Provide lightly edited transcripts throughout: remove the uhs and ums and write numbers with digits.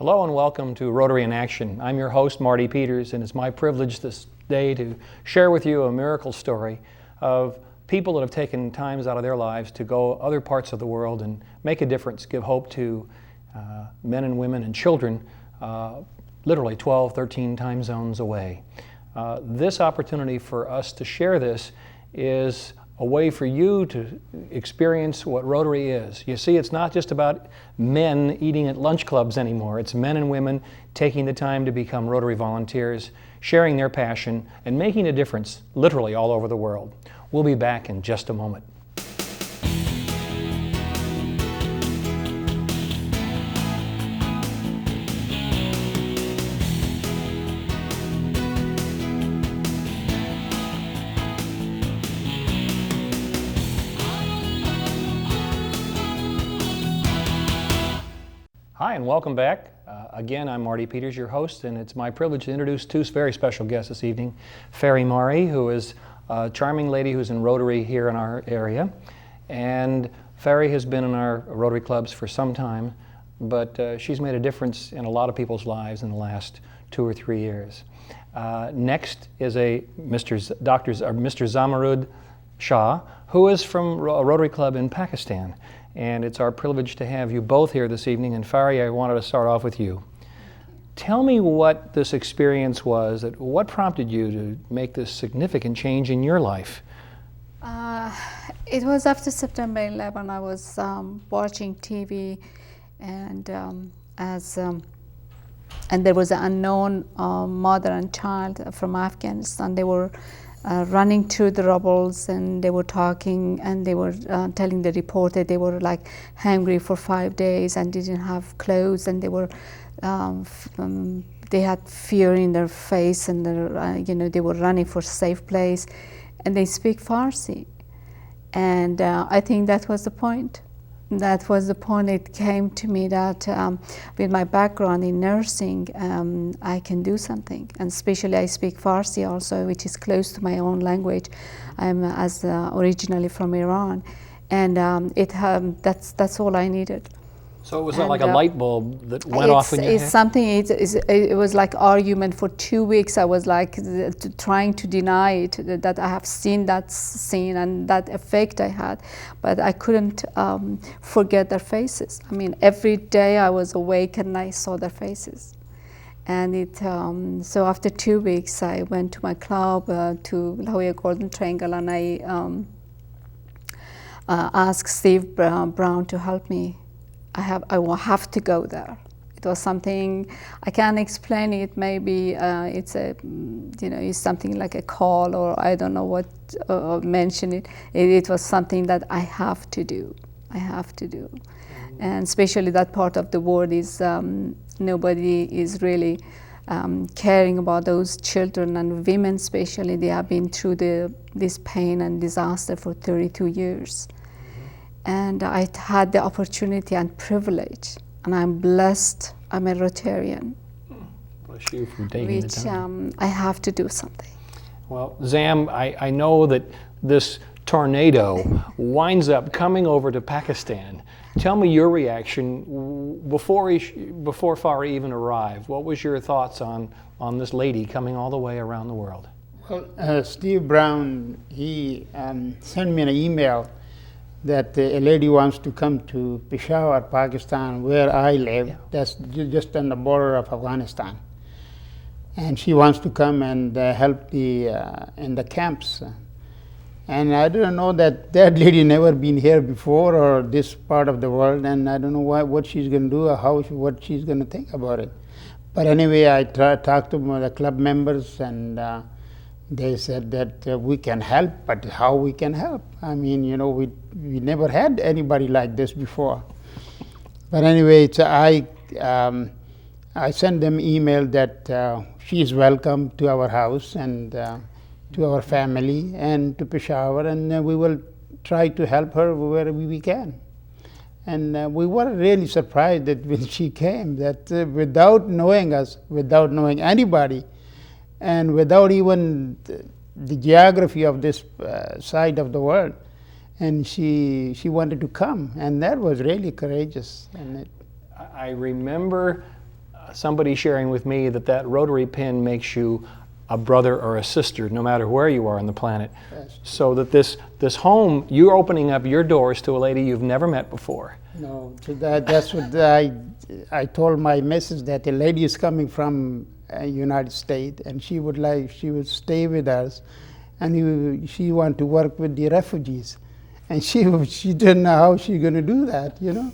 Hello and welcome to Rotary in Action. I'm your host, Marty Peters, and it's my privilege this day to share with you a miracle story of people that have taken times out of their lives to go other parts of the world and make a difference, give hope to men and women and children literally 12, 13 time zones away. This opportunity for us to share this is a way for you to experience what Rotary is. You see, it's not just about men eating at lunch clubs anymore. It's men and women taking the time to become Rotary volunteers, sharing their passion, and making a difference literally all over the world. We'll be back in just a moment. Hi, and welcome back. Again, I'm Marty Peters, your host, and it's my privilege to introduce two very special guests this evening. Fary Moini, who is a charming lady who's in Rotary here in our area. And Fary has been in our Rotary clubs for some time, but she's made a difference in a lot of people's lives in the last 2 or 3 years. Next is Mr. Zaramud Shah, who is from a Rotary club in Pakistan. And it's our privilege to have you both here this evening. And Fary, I wanted to start off with you. Tell me what this experience was, what prompted you to make this significant change in your life? It was after September 11. I was watching TV, and and there was an unknown mother and child from Afghanistan. They were running through the rubbles, and they were talking, and they were telling the reporter they were like hungry for 5 days and didn't have clothes, and they were they had fear in their face, and they were running for a safe place, and they speak Farsi, and I think that was the point. That was the point. It came to me that with my background in nursing, I can do something, and especially I speak Farsi also, which is close to my own language. I'm originally from Iran, and that's all I needed. So it was like a light bulb that went off in your head? It's something. It was like argument for 2 weeks. I was like trying to deny it, that I have seen that scene and that effect I had, but I couldn't forget their faces. I mean, every day I was awake and I saw their faces. And so after 2 weeks, I went to my club, to La Jolla Golden Triangle, and I asked Steve Brown to help me. I will have to go there. It was something I can't explain it. Maybe it's it's something like a call, or I don't know what mention it. It was something that I have to do. I have to do, and especially that part of the world is nobody is really caring about those children and women. Especially, they have been through this pain and disaster for 32 years. And I had the opportunity and privilege, and I'm blessed. I'm a Rotarian. Bless you for taking the time. I have to do something. Well, Zam, I know that this tornado winds up coming over to Pakistan. Tell me your reaction before Fary even arrived. What was your thoughts on this lady coming all the way around the world? Well, Steve Brown, he sent me an email that a lady wants to come to Peshawar, Pakistan, where I live. Yeah. That's just on the border of Afghanistan. And she wants to come and help in the camps. And I don't know that lady never been here before, or this part of the world, and I don't know what she's going to do, or what she's going to think about it. But anyway, I talked to the club members, and they said that we can help, but how we can help? I mean, we never had anybody like this before. But anyway, I sent them email that she is welcome to our house and to our family and to Peshawar, and we will try to help her wherever we can. And we were really surprised that when she came, that without knowing us, without knowing anybody, and without even the geography of this side of the world, and she wanted to come, and that was really courageous. And I remember somebody sharing with me that that Rotary pin makes you a brother or a sister, no matter where you are on the planet. Yes. So that this home, you're opening up your doors to a lady you've never met before. No, so that's what I told my missus, that a lady is coming from United States, and she would stay with us, and she want to work with the refugees, and she didn't know how she's going to do that, you know.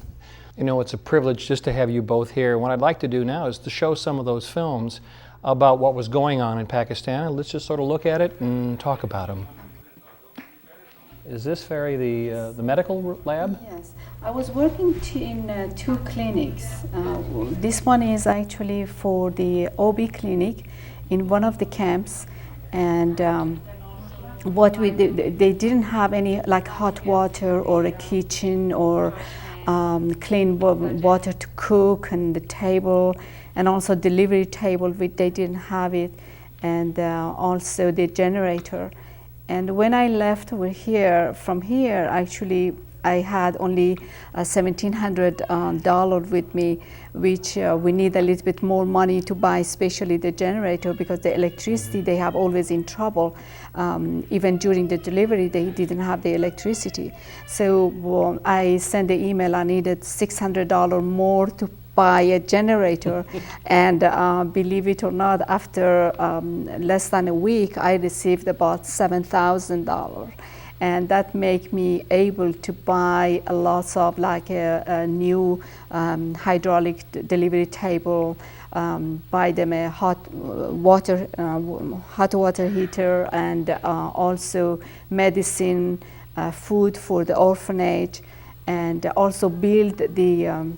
You know, it's a privilege just to have you both here. What I'd like to do now is to show some of those films about what was going on in Pakistan. Let's just sort of look at it and talk about them. Is this, Fary, the medical lab? Yes, I was working in 2 clinics. This one is actually for the OB clinic in one of the camps, and what we did, they didn't have any like hot water or a kitchen or clean water to cook, and the table, and also delivery table, they didn't have it, and also the generator. And when I left over here, from here, actually, I had only $1,700 with me, which we need a little bit more money to buy, especially the generator, because the electricity, they have always in trouble. Even during the delivery, they didn't have the electricity. So I sent the email, I needed $600 more to buy a generator, and believe it or not, after less than a week, I received about $7,000. And that make me able to buy a lot of like a new hydraulic delivery table, buy them a hot water heater, and also medicine, food for the orphanage, and also build the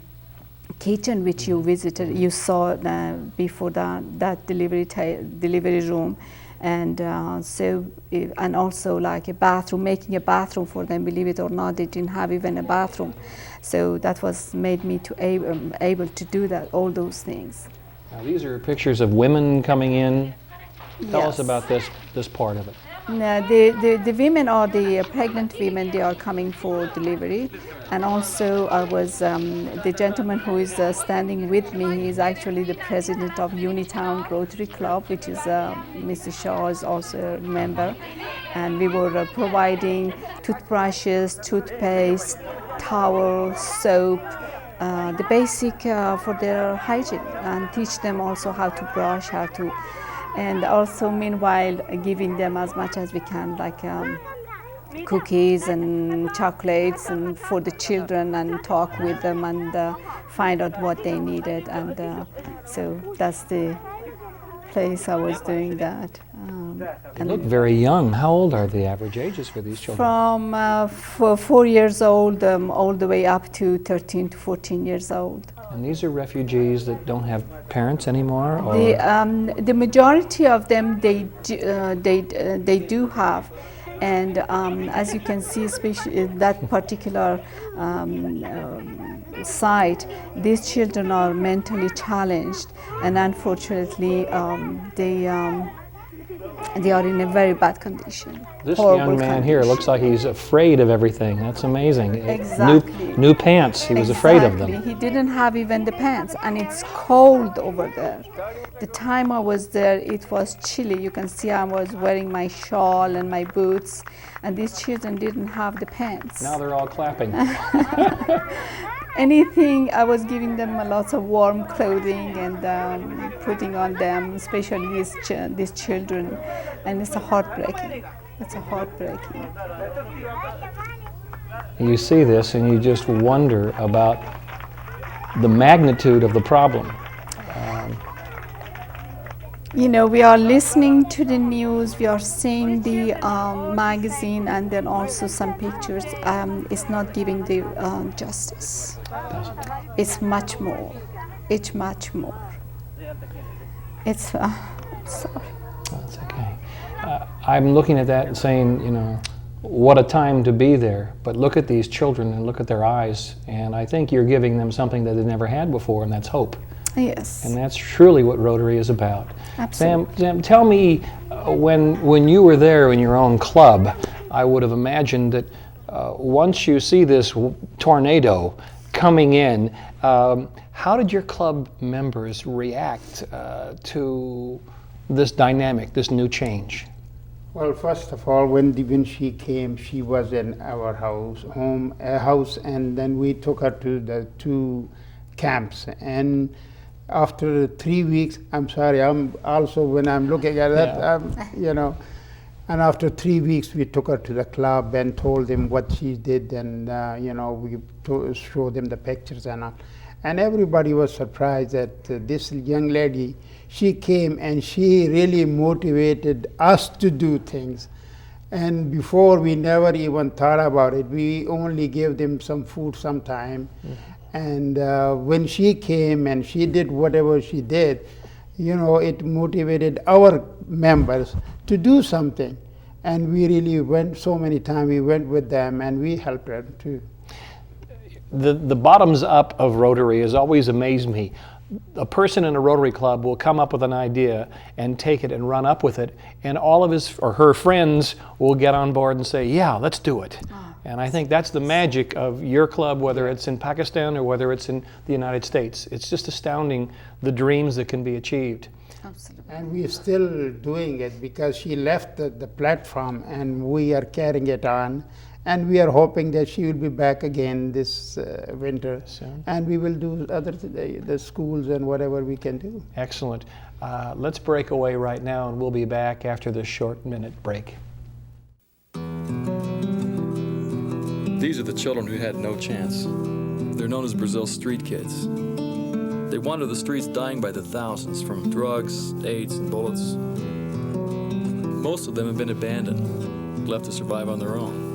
kitchen which you visited, you saw before that delivery room. And and also like a bathroom, making a bathroom for them. Believe it or not, they didn't have even a bathroom. So that was made me to able to do that, all those things. Now these are pictures of women coming in. Tell us Yes. about this part of it. The women are the pregnant women, they are coming for delivery. And also I was, the gentleman who is standing with me, he is actually the president of Unitown Rotary Club, which is, Mr. Shah is also a member. And we were providing toothbrushes, toothpaste, towels, soap, the basic for their hygiene, and teach them also how to brush, and also meanwhile giving them as much as we can, like cookies and chocolates and for the children, and talk with them and find out what they needed. And so that's the place I was doing that. They look very young. How old are the average ages for these children? From 4 years old all the way up to 13 to 14 years old. And these are refugees that don't have parents anymore? Or? The majority of them, they do have. And as you can see, especially in that particular site, these children are mentally challenged, and unfortunately they are in a very bad condition. This Horrible young man here condition. looks like he's afraid of everything. That's amazing. Exactly. New pants, he was afraid of them. He didn't have even the pants, and it's cold over there. The time I was there, it was chilly. You can see I was wearing my shawl and my boots, and these children didn't have the pants. Now they're all clapping. Anything, I was giving them a lot of warm clothing and putting on them, especially these children, and it's heartbreaking. It's heartbreaking. You see this and you just wonder about the magnitude of the problem. You know, we are listening to the news, we are seeing the magazine, and then also some pictures. It's not giving the justice. It's much more. It's much more. It's sorry. That's okay. I'm looking at that and saying, you know, what a time to be there. But look at these children and look at their eyes, and I think you're giving them something that they've never had before, and that's hope. Yes. And that's truly what Rotary is about. Absolutely. Sam, tell me, when you were there in your own club, I would have imagined that once you see this tornado coming in. How did your club members react to this dynamic, this new change? Well, first of all, when she came, she was in our house, and then we took her to the 2 camps. And after 3 weeks, I'm sorry, I'm also, when I'm looking at that, you know, and after 3 weeks, we took her to the club and told them what she did, and you know, we showed them the pictures and all. And everybody was surprised that this young lady, she came and she really motivated us to do things. And before, we never even thought about it. We only gave them some food sometime. And when she came and she did whatever she did, you know, it motivated our members to do something. And we really went so many times, we went with them and we helped them too. The bottoms up of Rotary has always amazed me. A person in a Rotary Club will come up with an idea and take it and run up with it, and all of his or her friends will get on board and say, yeah, let's do it. And I think that's the magic of your club, whether it's in Pakistan or whether it's in the United States. It's just astounding, the dreams that can be achieved. Absolutely. And we're still doing it because she left the platform, and we are carrying it on. And we are hoping that she will be back again this winter. Soon. And we will do the schools and whatever we can do. Excellent. Let's break away right now, and we'll be back after this short minute break. These are the children who had no chance. They're known as Brazil's street kids. They wander the streets dying by the thousands from drugs, AIDS, and bullets. Most of them have been abandoned, left to survive on their own.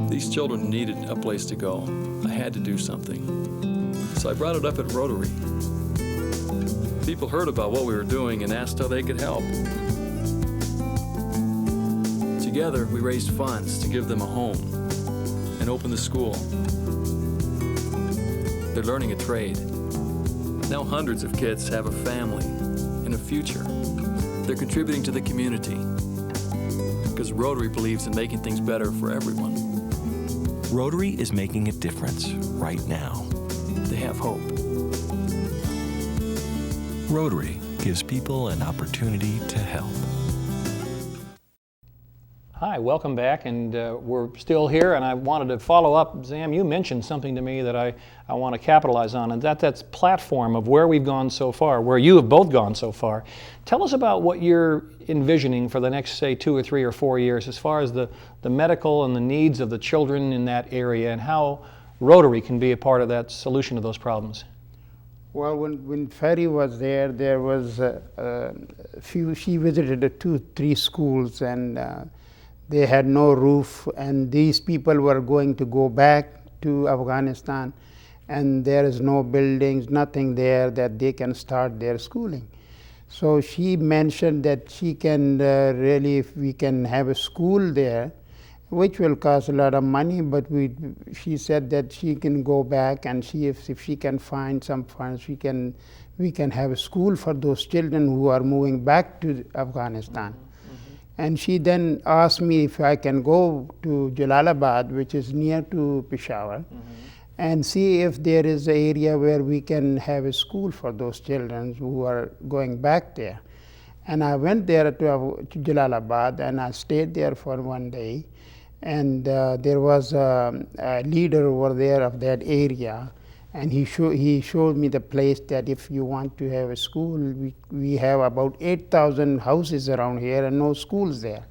These children needed a place to go. I had to do something. So I brought it up at Rotary. People heard about what we were doing and asked how they could help. Together, we raised funds to give them a home and open the school. They're learning a trade. Now hundreds of kids have a family and a future. They're contributing to the community because Rotary believes in making things better for everyone. Rotary is making a difference right now. They have hope. Rotary gives people an opportunity to help. Hi, welcome back, and we're still here, and I wanted to follow up. Zam, you mentioned something to me that I want to capitalize on, and that's platform of where we've gone so far, where you have both gone so far. Tell us about what you're envisioning for the next, say, 2 or 3 or 4 years as far as the medical and the needs of the children in that area, and how Rotary can be a part of that solution to those problems. Well, when Fary was there was she visited 2-3 schools, and they had no roof, and these people were going to go back to Afghanistan, and there is no buildings, nothing there that they can start their schooling. So she mentioned that she can really, if we can have a school there, which will cost a lot of money, but she said that she can go back and see if she can find some funds, we can have a school for those children who are moving back to Afghanistan. And she then asked me if I can go to Jalalabad, which is near to Peshawar, and see if there is an area where we can have a school for those children who are going back there. And I went there to Jalalabad, and I stayed there for 1 day. And there was a leader over there of that area, and he showed me the place that if you want to have a school, we have about 8,000 houses around here and no schools there.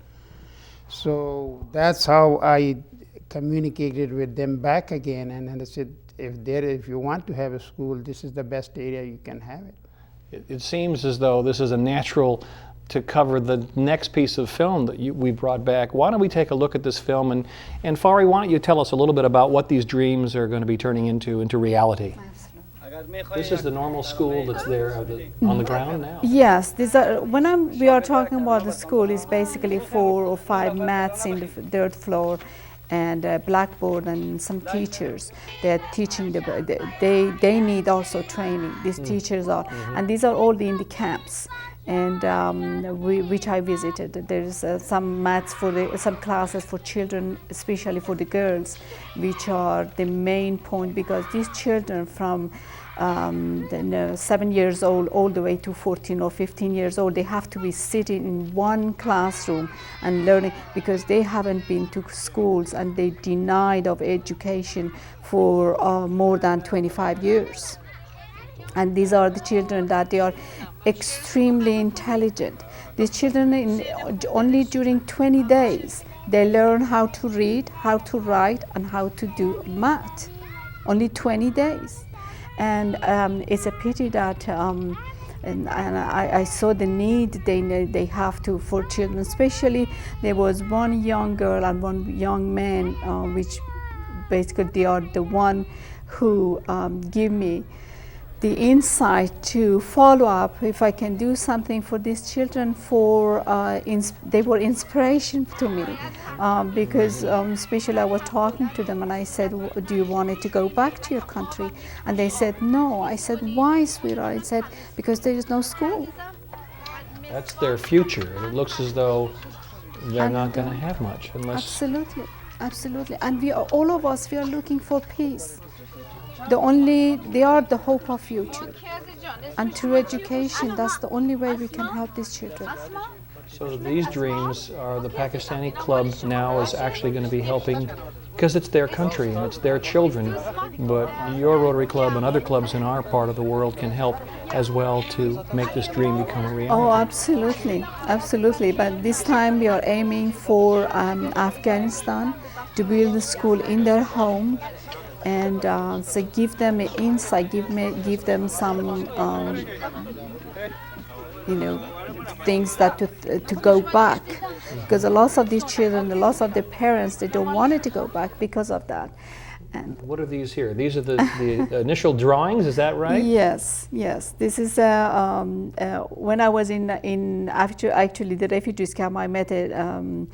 So that's how I communicated with them back again, and I said, if you want to have a school, this is the best area you can have it. It seems as though this is a natural to cover the next piece of film that we brought back. Why don't we take a look at this film, and Fary, why don't you tell us a little bit about what these dreams are going to be turning into reality? This is the normal school that's there on the ground now. Yes, we are talking about the school, is basically 4 or 5 mats in the dirt floor and a blackboard and some teachers. They're teaching, they need also training, these teachers are, and these are all in the camps. and which I visited. There's some maths some classes for children, especially for the girls, which are the main point, because these children from 7 years old all the way to 14 or 15 years old, they have to be sitting in one classroom and learning, because they haven't been to schools and they denied of education for more than 25 years. And these are the children that they are extremely intelligent. These children, only during 20 days, they learn how to read, how to write, and how to do math. Only 20 days. And it's a pity that, and I saw the need they have to for children. Especially, there was one young girl and one young man, which basically they are the one who give me the insight to follow up if I can do something for these children. They were inspiration to me, because especially I was talking to them and I said, do you want to go back to your country? And they said no. I said, why, sweetheart? I said, because there is no school. That's their future. It looks as though they're not going to have much unless... Absolutely, absolutely. And all of us, we are looking for peace. They are the hope of future. And through education, that's the only way we can help these children. So these dreams are the Pakistani club now is actually going to be helping, because it's their country and it's their children, but your Rotary Club and other clubs in our part of the world can help as well to make this dream become a reality. Oh, absolutely, absolutely. But this time we are aiming for Afghanistan, to build a school in their home, and so give them an insight, give them some things that to go back, because a lot of these children, a lot of their parents, they don't want it to go back because of that. And what are these here? These are the initial drawings, is that right? Yes, yes. This is when I was actually the refugees camp, I met a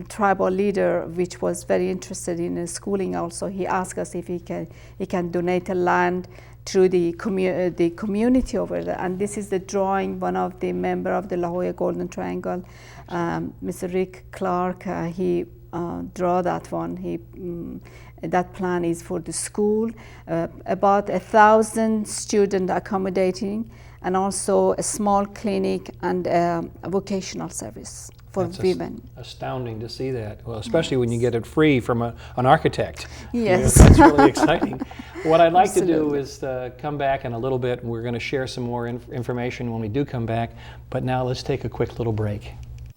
tribal leader which was very interested in schooling also. He asked us if he can donate a land through the community over there. And this is the drawing, one of the member of the La Jolla Golden Triangle, Mr. Rick Clark, he draw that one. That plan is for the school, about 1,000 student accommodating, and also a small clinic and a vocational service for women. Astounding to see that, well, especially when you get it free from an architect. Yes. That's really exciting. What I'd like to do Absolutely. is come back in a little bit, and we're going to share some more information when we do come back, but now let's take a quick little break.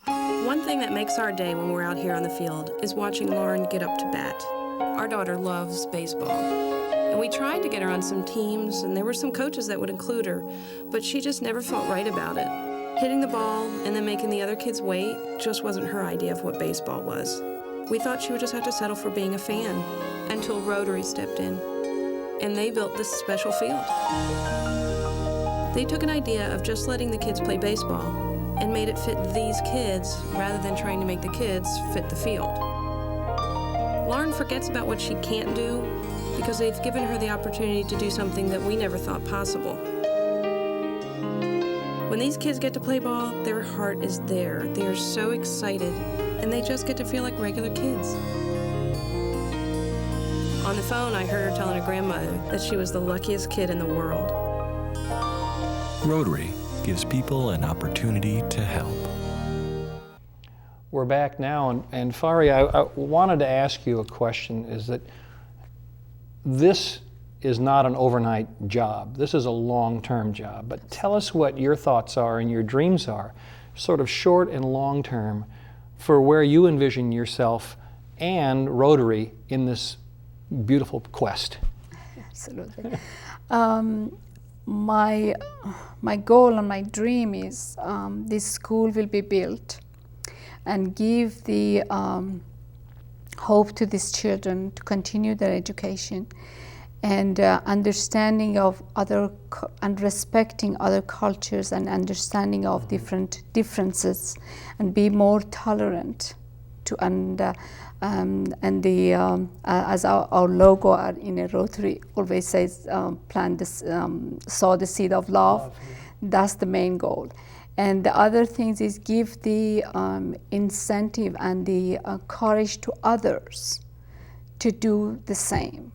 One thing that makes our day when we're out here on the field is watching Lauren get up to bat. Our daughter loves baseball, and we tried to get her on some teams, and there were some coaches that would include her, but she just never felt right about it. Hitting the ball and then making the other kids wait just wasn't her idea of what baseball was. We thought she would just have to settle for being a fan, until Rotary stepped in, and they built this special field. They took an idea of just letting the kids play baseball and made it fit these kids rather than trying to make the kids fit the field. Lauren forgets about what she can't do because they've given her the opportunity to do something that we never thought possible. When these kids get to play ball, their heart is there. They are so excited, and they just get to feel like regular kids. On the phone, I heard her telling her grandmother that she was the luckiest kid in the world. Rotary gives people an opportunity to help. We're back now, and Fary, I wanted to ask you a question, is that this is not an overnight job. This is a long-term job, but tell us what your thoughts are and your dreams are, sort of short and long-term, for where you envision yourself and Rotary in this beautiful quest. Absolutely. My goal and my dream is this school will be built and give the hope to these children to continue their education, and understanding of other and respecting other cultures, and understanding of different differences, and be more tolerant to as our logo in a Rotary always says, plant this, sow the seed of love. That's the main goal. And the other things is give the incentive and the courage to others to do the same,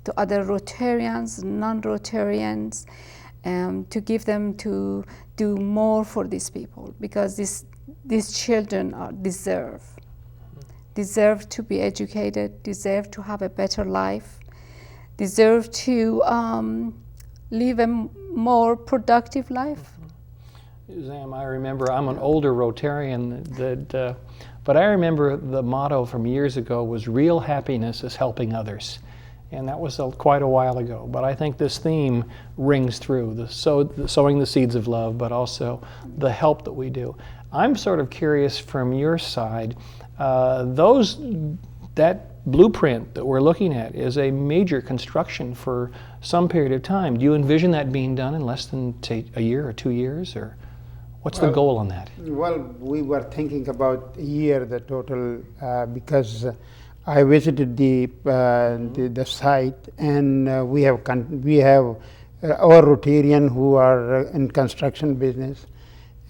to other Rotarians, non-Rotarians, to give them to do more for these people, because these children deserve to be educated, deserve to have a better life, deserve to live a more productive life. Zam, I remember, I'm an older Rotarian, but I remember the motto from years ago was real happiness is helping others. And that was quite a while ago. But I think this theme rings through, the sowing the seeds of love, but also the help that we do. I'm sort of curious from your side, that blueprint that we're looking at is a major construction for some period of time. Do you envision that being done in less than, say, a year or 2 years, or what's the goal on that? Well, we were thinking about a year, the total, because I visited the site, and we have our Rotarian who are in construction business,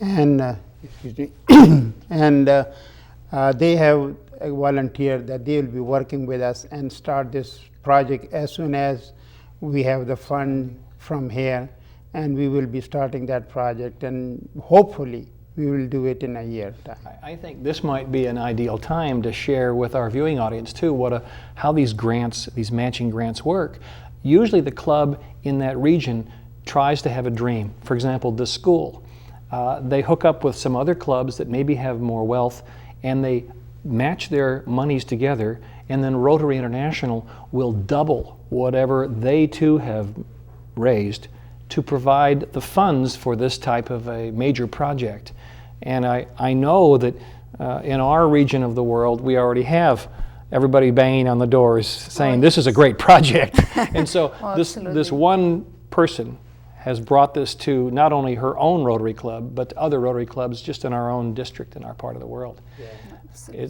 and excuse me, and they have volunteered that they will be working with us and start this project as soon as we have the fund from here, and we will be starting that project, and hopefully we will do it in a year's time. I think this might be an ideal time to share with our viewing audience too how these grants, these matching grants work. Usually the club in that region tries to have a dream. For example, the school. They hook up with some other clubs that maybe have more wealth, and they match their monies together, and then Rotary International will double whatever they too have raised to provide the funds for this type of a major project. And I know that in our region of the world, we already have everybody banging on the doors saying, this is a great project. And so this one person has brought this to not only her own Rotary Club, but to other Rotary Clubs just in our own district, in our part of the world. Yeah.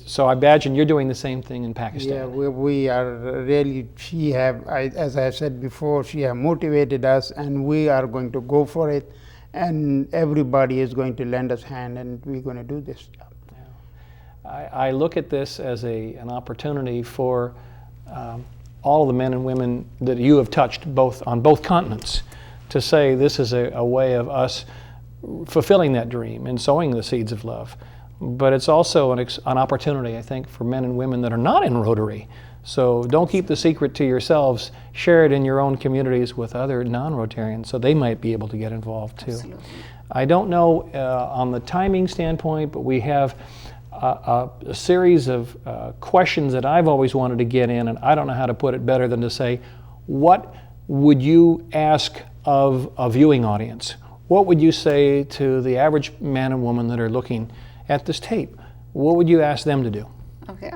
So I imagine you're doing the same thing in Pakistan. Yeah, we are really, as I said before, she have motivated us, and we are going to go for it, and everybody is going to lend us hand, and we're going to do this job. Yeah. I look at this as an opportunity for all of the men and women that you have touched on both continents to say this is a way of us fulfilling that dream and sowing the seeds of love. But it's also an opportunity, I think, for men and women that are not in Rotary. So don't keep the secret to yourselves. Share it in your own communities with other non-Rotarians so they might be able to get involved too. Absolutely. I don't know on the timing standpoint, but we have a series of questions that I've always wanted to get in, and I don't know how to put it better than to say, what would you ask of a viewing audience? What would you say to the average man and woman that are looking at this tape? What would you ask them to do? Okay,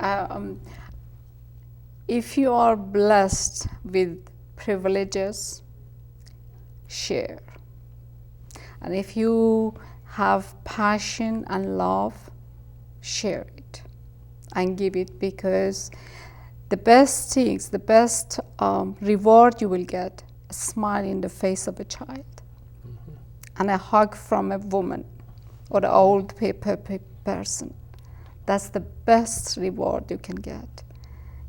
if you are blessed with privileges, share. And if you have passion and love, share it and give it, because the best things, the best reward you will get, a smile in the face of a child, and a hug from a woman or an old person. That's the best reward you can get.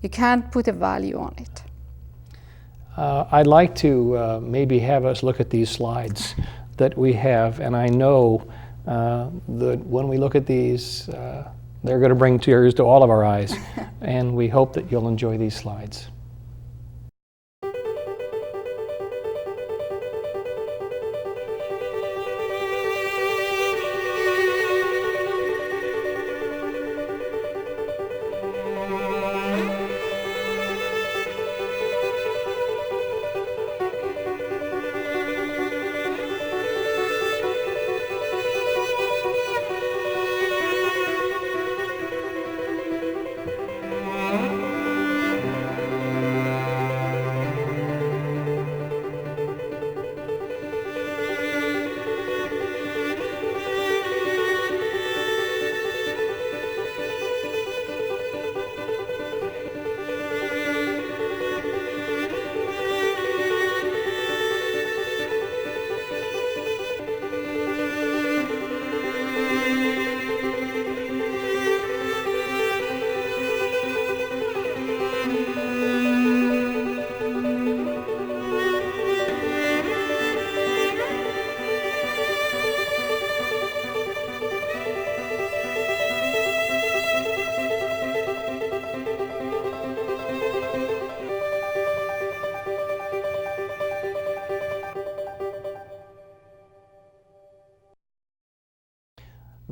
You can't put a value on it. I'd like to maybe have us look at these slides that we have, and I know that when we look at these, they're going to bring tears to all of our eyes, and we hope that you'll enjoy these slides.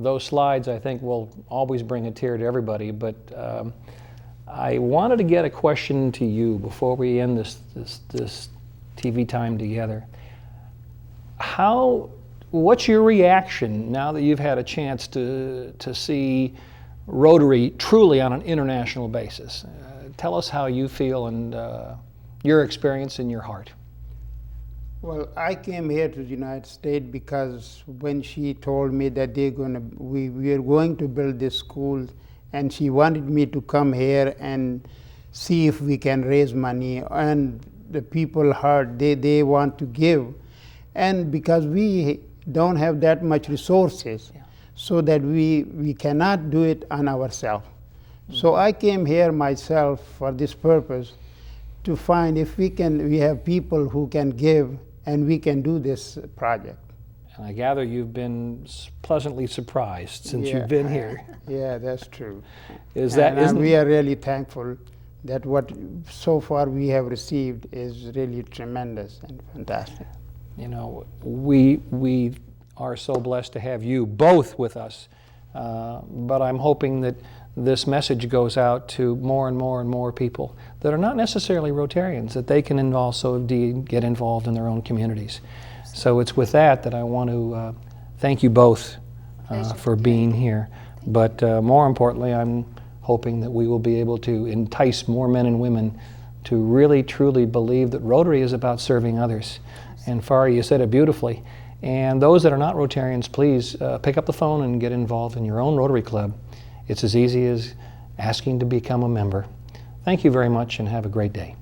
those slides, I think, will always bring a tear to everybody, but I wanted to get a question to you before we end this TV time together. What's your reaction now that you've had a chance to see Rotary truly on an international basis? Tell us how you feel and your experience in your heart. Well, I came here to the United States because when she told me that we are going to build this school, and she wanted me to come here and see if we can raise money, and the people heard they want to give, and because we don't have that much resources, so that we cannot do it on ourselves. So I came here myself for this purpose, to find if we have people who can give and we can do this project. And I gather you've been pleasantly surprised since you've been here. Yeah, that's true. We are really thankful that what so far we have received is really tremendous and fantastic. You know, we are so blessed to have you both with us, but I'm hoping that this message goes out to more and more and more people that are not necessarily Rotarians, that they can also get involved in their own communities. So it's with that I want to thank you both for being here. But more importantly, I'm hoping that we will be able to entice more men and women to really truly believe that Rotary is about serving others. And Fary, you said it beautifully. And those that are not Rotarians, please pick up the phone and get involved in your own Rotary Club. It's as easy as asking to become a member. Thank you very much and have a great day.